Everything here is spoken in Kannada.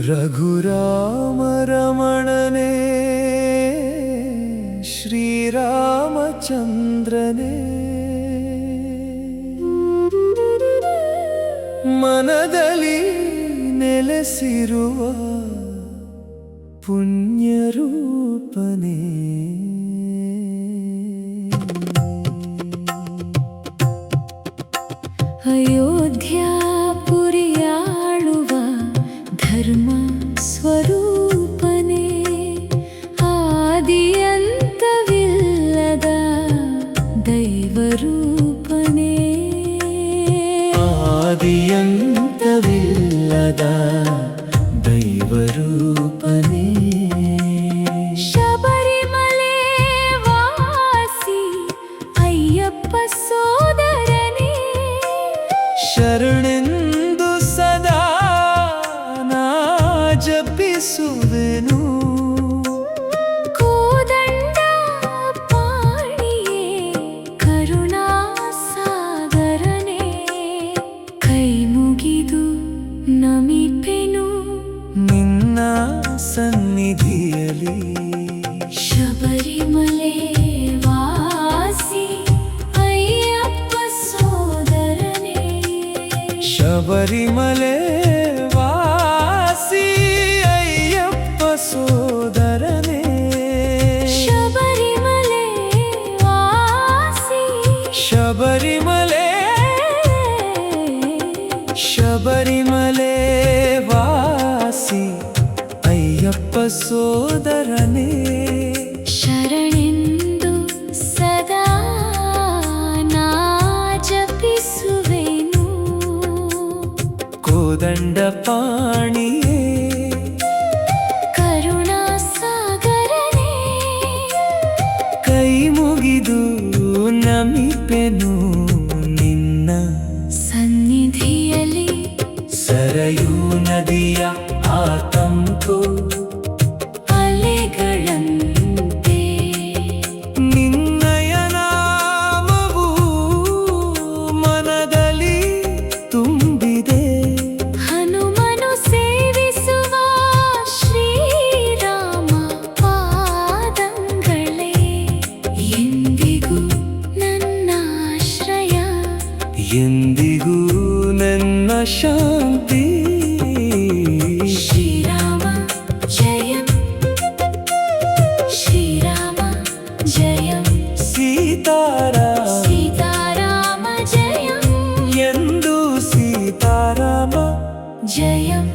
ರಘುರಾಮ ರಮಣನೇ ಶ್ರೀರಾಮಚಂದ್ರನೇ ಮನದಲ್ಲಿ ನೆಲೆಸಿರುವ ಪುಣ್ಯರೂಪನೇ ಅಯೋಧ್ಯಾಪುರಿಯಾಳುವ ಧರ್ಮ ಸ್ವರೂಪನೇ ಆದಿಯಂತವಿಲ್ಲದ ದೈವರೂಪನೇ ಆದಿಯಂತವಿಲ್ಲದ ದೈವರೂಪನೇ ಶಬರಿಮಲೆ ವಾಸಿ ಅಯ್ಯಪ್ಪ ಸೋದರನೇ ಶರಣೆಂದು ಸದಾ ನಾ ಜಪಿಸುವೆನು ಕೋದಂಡ ಪಾಣಿಯೇ ಕರುಣಾಸಾಗರನೇ ಕೈ ಮುಗಿದು ನಮಿಪೆನು ನಿನ್ನ ಸನ್ನಿಧಿಯಲ್ಲಿ ಶಬರಿಮಲೆ ವಾಸಿ ಅಯ್ಯಪ್ಪ ಸೋದರನೇ ಶಬರಿಮಲೆ ವಾಸಿ ಅಯ್ಯಪ್ಪ ಸೋದರನೇ ಶಬರಿಮಲೆ ವಾಸಿ ಶಬರಿಮಲೆ ಶಬರಿಮಲೆ ವಾಸಿ ಅಯ್ಯಪ್ಪ ಸೋದರನೇ ಶರಣೆಂದು ಸದಾ ನಾ ಜಪಿಸುವೆನು ಕೋದಂಡ ಪಾಣಿಯೇ ಕರುಣಾಸಾಗರನೇ ಕೈ ಮುಗಿದು ನಮಿಪೆನು ನಿನ್ನ ಸನ್ನಿಧಿಯಲ್ಲಿ ಸರಯೂ ನದಿಯ ಆತಂಕು ಅಲೆಗಳಂತೆ ನಿನ್ನಯ ನಾಮವು ಮನದಲ್ಲಿ ತುಂಬಿದೆ ಹನುಮನು ಸೇವಿಸುವ ಶ್ರೀರಾಮ ಪಾದಂಗಳೇ ಎಂದಿಗೂ ನನ್ನಾಶ್ರಯ ಎಂದಿಗೂ ನನ್ನ ಶಾಂತಿ ಶ್ರೀರಾಮ ಜಯಂ ಶ್ರೀರಾಮ ಜಯಂ ಸೀತಾರಾಮ ಜಯಂ ಎಂದು ಸೀತಾರಾಮ ಜಯಂ